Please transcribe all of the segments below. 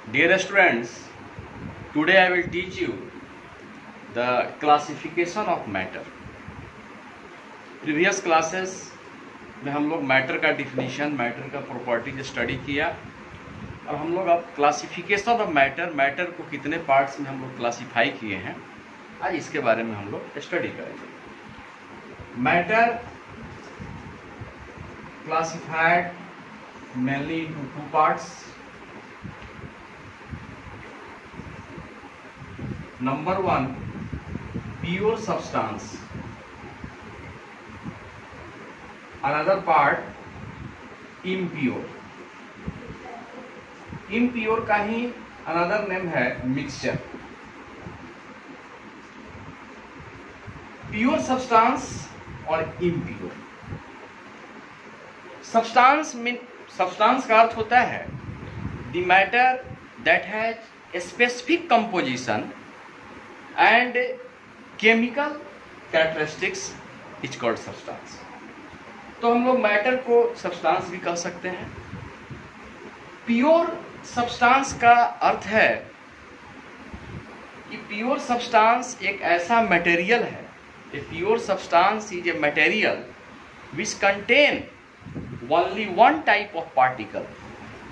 Dear students, today I will teach you the classification of matter. Previous classes में हम लोग matter का definition, matter का properties study किया और हम लोग अब क्लासिफिकेशन ऑफ मैटर, मैटर को कितने पार्ट्स में हम लोग क्लासीफाई किए हैं, आज इसके बारे में हम लोग स्टडी करेंगे। Matter classified mainly into two parts. Number one, pure substance. Another part, impure. Impure का ही another name है mixture. Pure substance और impure. सब्सटेंस का अर्थ होता है the matter that has specific composition and chemical characteristics is called substance. तो हम लोग matter को सब्सटेंस भी कह सकते हैं। प्योर सब्सटेंस का अर्थ है कि प्योर सब्सटेंस एक ऐसा मटेरियल है, ए pure substance is a material which contain only one type of particle,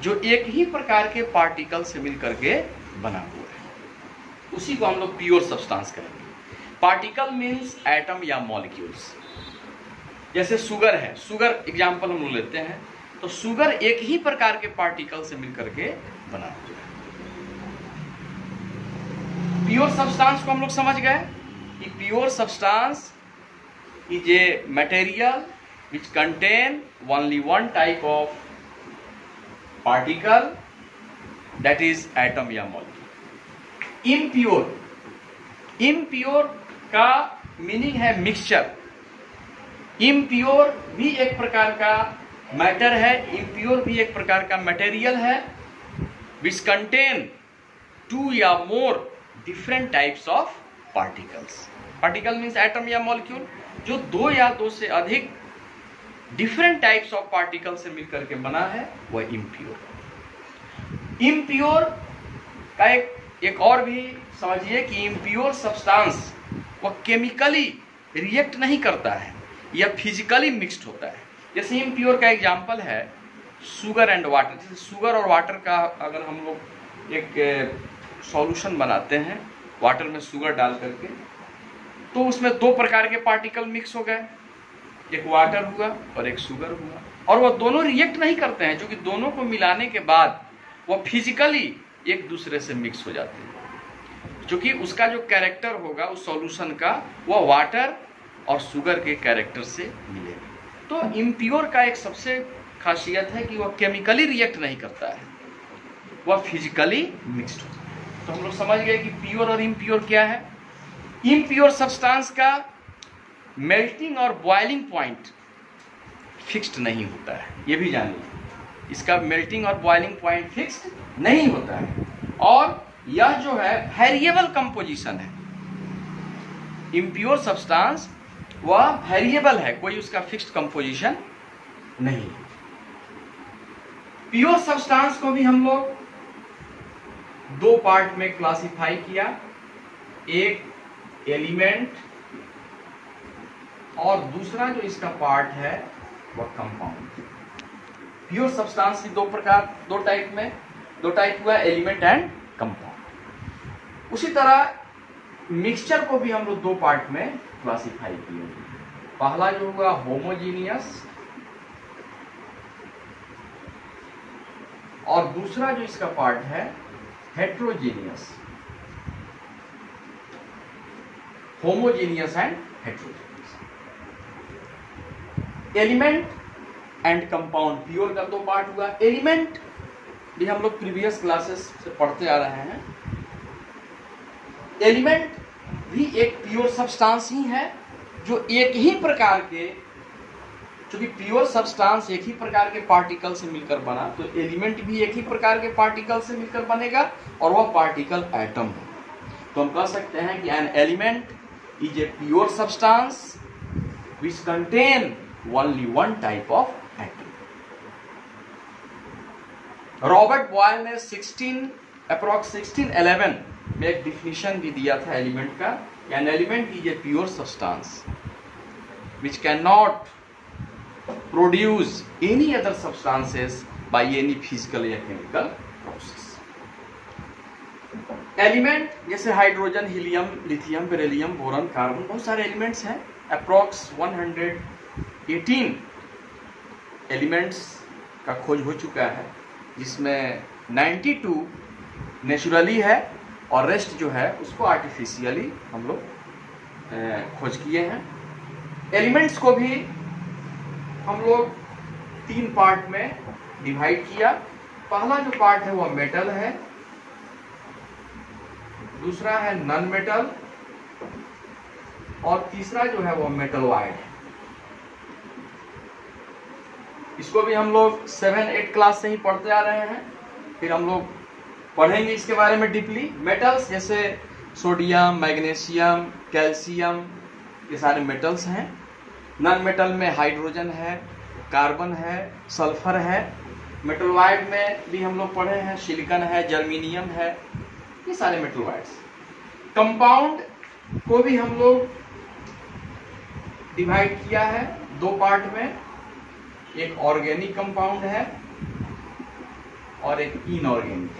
जो एक ही प्रकार के पार्टिकल से मिलकर के बना हुआ है, उसी को हम लोग प्योर सब्सटेंस कहेंगे। पार्टिकल मीन्स एटम या मॉलिक्यूल्स। जैसे शुगर है, शुगर एग्जांपल हम लोग लेते हैं, तो शुगर एक ही प्रकार के पार्टिकल से मिलकर के बना हुआ है। प्योर सब्सटेंस को हम लोग समझ गए कि pure substance is a material which contain only one type of particle, that is atom या molecule। impure का मीनिंग है मिक्सचर। impure भी एक प्रकार का मैटर है, impure भी एक प्रकार का मटेरियल है which contain two या more different types of particles। particle means atom या molecule, जो दो या दो से अधिक डिफरेंट टाइप्स ऑफ पार्टिकल से मिलकर के बना है, वह इम्प्योर। इम्प्योर का एक और भी समझिए कि इम्प्योर सब्सटेंस वह केमिकली रिएक्ट नहीं करता है या फिजिकली मिक्स्ड होता है। जैसे इम्प्योर का एग्जांपल है शुगर एंड वाटर। जैसे शुगर और वाटर का अगर हम लोग एक सॉल्यूशन बनाते हैं वाटर में शुगर डाल करके, तो उसमें दो प्रकार के पार्टिकल मिक्स हो गए, एक वाटर हुआ और एक शुगर हुआ, और वह दोनों रिएक्ट नहीं करते हैं, जो कि दोनों को मिलाने के बाद वह फिजिकली एक दूसरे से मिक्स हो जाते हैं, क्योंकि उसका जो कैरेक्टर होगा उस सॉल्यूशन का वह वाटर और शुगर के कैरेक्टर से मिलेगा। तो इम्प्योर का एक सबसे खासियत है कि वह केमिकली रिएक्ट नहीं करता है, वह फिजिकली मिक्स्ड होता है। तो हम लोग समझ गए कि प्योर और इम्प्योर क्या है। इम्प्योर सब्सटेंस का मेल्टिंग और बॉइलिंग पॉइंट फिक्स्ड नहीं होता है, ये भी जानिए। इसका मेल्टिंग और बॉइलिंग पॉइंट फिक्स्ड नहीं होता है, और यह जो है वेरिएबल कंपोजिशन है। इम्प्योर सब्सटेंस वह वेरिएबल है, कोई उसका फिक्स्ड कंपोजिशन नहीं है। प्योर सब्सटेंस को भी हम लोग दो पार्ट में क्लासिफाई किया, एक एलिमेंट और दूसरा जो इसका पार्ट है वह कंपाउंड। प्योर सब्सटेंस की दो टाइप हुआ, एलिमेंट एंड कंपाउंड। उसी तरह मिक्सचर को भी हम लोग दो पार्ट में क्लासिफाई किए। पहला जो हुआ होमोजीनियस, और दूसरा जो इसका पार्ट है heterogeneous. Homogeneous and heterogeneous. Element and compound, pure का दो पार्ट हुआ। एलिमेंट भी हम लोग प्रीवियस क्लासेस से पढ़ते आ रहे हैं। एलिमेंट भी एक प्योर सब्सटेंस ही है, जो एक ही प्रकार के, चूंकि प्योर सब्सटेंस एक ही प्रकार के पार्टिकल से मिलकर बना, तो एलिमेंट भी एक ही प्रकार के पार्टिकल से मिलकर बनेगा, और वह पार्टिकल एटम है। तो हम कह सकते हैं कि an element is a pure substance which contain only one type of atom। Robert Boyle ने अप्रॉक्स 1611 में एक डिफिनीशन भी दिया था एलिमेंट का। An element is a pure substance which can not produce any other substances by any physical या chemical process. Element जैसे hydrogen, helium, lithium, beryllium, boron, carbon, बहुत सारे एलिमेंट्स हैं। अप्रॉक्स 118 एलिमेंट्स का खोज हो चुका है, जिसमें 92 नेचुरली है और रेस्ट जो है उसको आर्टिफिशियली हम लोग खोज किए हैं। एलिमेंट्स को भी हम लोग 3 पार्ट में डिवाइड किया। पहला जो पार्ट है वो मेटल है, दूसरा है नॉन मेटल और तीसरा जो है वो मेटलॉइड है। इसको भी हम लोग 7-8 क्लास से ही पढ़ते आ रहे हैं, फिर हम लोग पढ़ेंगे इसके बारे में डीपली। मेटल्स जैसे सोडियम, मैग्नीशियम, कैल्शियम, ये सारे मेटल्स हैं। नॉन मेटल में हाइड्रोजन है, कार्बन है, सल्फर है। मेटलॉइड में भी हम लोग पढ़े हैं, सिलिकॉन है, जर्मेनियम है, ये सारे मेटलॉइड्स। कंपाउंड को भी हम लोग डिवाइड किया है 2 पार्ट में, एक ऑर्गेनिक कंपाउंड है और एक इनऑर्गेनिक।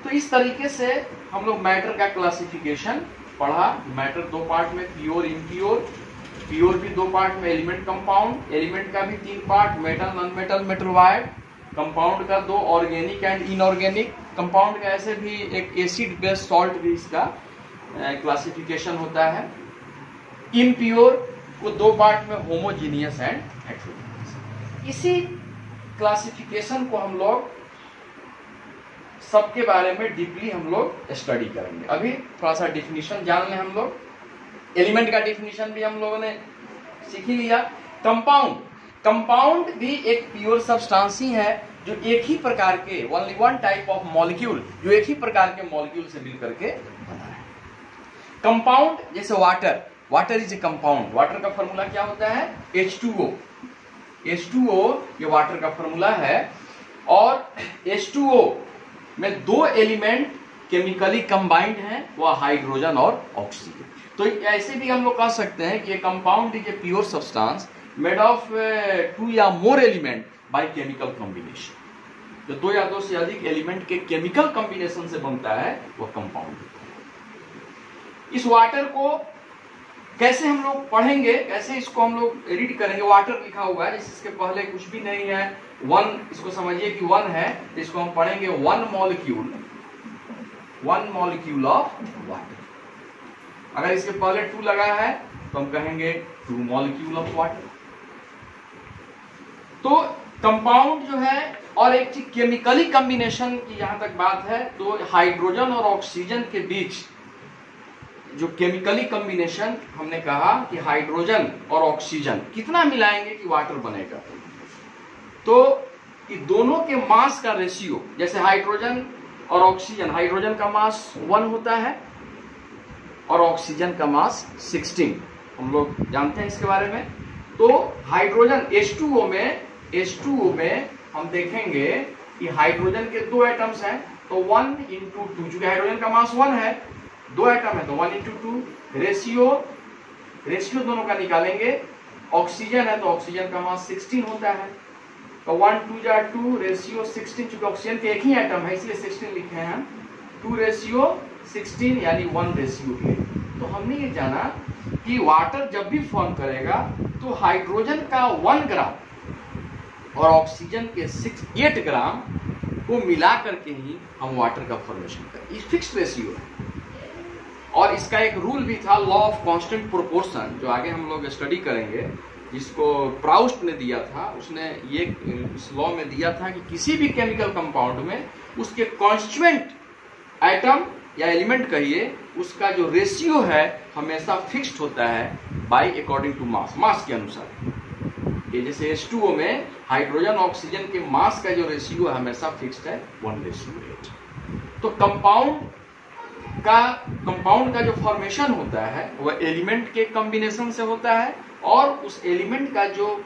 तो इस तरीके से हम लोग मैटर का क्लासिफिकेशन पढ़ा। मैटर 2 पार्ट में, प्योर, इम्प्योर। प्योर भी 2 पार्ट में, एलिमेंट, कंपाउंड। एलिमेंट का भी 3 part, metal, non metal, metalloid. Compound का 2, ऑर्गेनिक एंड इनऑर्गेनिक। कंपाउंड का ऐसे भी एक एसिड बेस्ड सॉल्ट भी इसका क्लासिफिकेशन होता है। इम्प्योर को 2 पार्ट में, होमोजीनियस एंड हेटेरोजीनियस। इसी क्लासिफिकेशन को हम लोग सबके बारे में डीपली हम लोग स्टडी करेंगे। अभी थोड़ा सा डिफिनीशन जान लें हम लोग। एलिमेंट का डिफिनीशन भी हम लोगों ने सीख ही लिया। कंपाउंड भी एक प्योर सब्सटेंस ही है जो एक ही प्रकार के, only one type of molecule, जो एक ही प्रकार के मॉलिक्यूल से मिल करके बना है। कंपाउंड जैसे water is a compound. Water का फॉर्मूला क्या होता है? H2O। H2O ये वाटर का फॉर्मूला है। और H2O में 2 एलिमेंट केमिकली कंबाइंड हैं, वो हाइड्रोजन और ऑक्सीजन। तो ऐसे भी हम लोग कह सकते हैं कि compound is a pure substance made of 2 या मोर एलिमेंट बाय केमिकल कॉम्बिनेशन। जो 2 या 2 से अधिक एलिमेंट के केमिकल कॉम्बिनेशन से बनता है वो कंपाउंड होता है। इस वाटर को कैसे हम लोग पढ़ेंगे, कैसे इसको हम लोग रीड करेंगे? वाटर लिखा हुआ है, जैसे इसके पहले कुछ भी नहीं है। 1, इसको समझिए कि 1 है, इसको हम पढ़ेंगे 1 मॉलिक्यूल ऑफ वाटर। अगर इसके पहले 2 लगा है तो हम कहेंगे 2 मॉलिक्यूल ऑफ वाटर। तो कंपाउंड जो है, और एक चीज केमिकली कॉम्बिनेशन की यहां तक बात है, तो हाइड्रोजन और ऑक्सीजन के बीच जो केमिकली कॉम्बिनेशन हमने कहा कि हाइड्रोजन और ऑक्सीजन कितना मिलाएंगे कि वाटर बनेगा, तो कि दोनों के मास का रेशियो, जैसे हाइड्रोजन और ऑक्सीजन, हाइड्रोजन का मास 1 होता है और ऑक्सीजन का मास 16, हम लोग जानते हैं इसके बारे में। तो हाइड्रोजन H2O में हम देखेंगे कि हाइड्रोजन के 2 एटम्स हैं, तो 1 into 2, चूंकि हाइड्रोजन का मास 1 है, 2 एटम है तो 1 into 2। रेशियो दोनों का निकालेंगे। ऑक्सीजन है तो ऑक्सीजन का मास 16 होता है, तो 1 2 जा 2, रेशियो 16। चूंकि ऑक्सीजन के एक ही एटम है इसलिए 16 लिखे हैं हम। 2:16 यानी 1:8। तो हमने ये जाना कि वाटर जब भी फॉर्म करेगा तो हाइड्रोजन का 1 ग्राम और ऑक्सीजन के 8 ग्राम को मिला करके ही हम वाटर का फॉर्मेशन करें। ये फिक्स्ड रेशियो है। और इसका एक रूल भी था, लॉ ऑफ कांस्टेंट प्रोपोर्शन, जो आगे हम लोग स्टडी करेंगे, जिसको प्राउस्ट ने दिया था। उसने ये इस लॉ में दिया था कि किसी भी केमिकल कंपाउंड में उसके कॉन्स्टिट्यूएंट एटम या एलिमेंट कहिए, उसका जो रेशियो है हमेशा फिक्स्ड होता है बाय अकॉर्डिंग टू मास के अनुसार। ये जैसे H2O में हाइड्रोजन ऑक्सीजन के मास का जो रेशियो है हमेशा फिक्स्ड है 1:8। तो कंपाउंड का जो फॉर्मेशन होता है वह एलिमेंट के कॉम्बिनेशन से होता है, और उस एलिमेंट का जो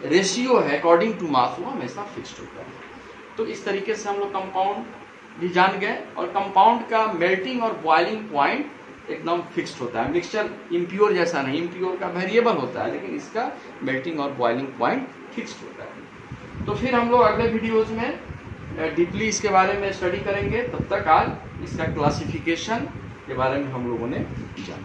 रेशियो है अकॉर्डिंग टू मास वो हमेशा फिक्स्ड होता है। तो इस तरीके से हम लोग कंपाउंड भी जान गए, और कंपाउंड का मेल्टिंग और बॉइलिंग पॉइंट एकदम फिक्स्ड होता है। मिक्सचर इम्प्योर जैसा नहीं, इम्प्योर का वेरिएबल होता है, लेकिन इसका मेल्टिंग और बॉइलिंग पॉइंट फिक्स्ड होता है। तो फिर हम लोग अगले वीडियोज में डीपली इसके बारे में स्टडी करेंगे। तब तक आज इसका क्लासिफिकेशन के बारे में हम लोगों ने जाना।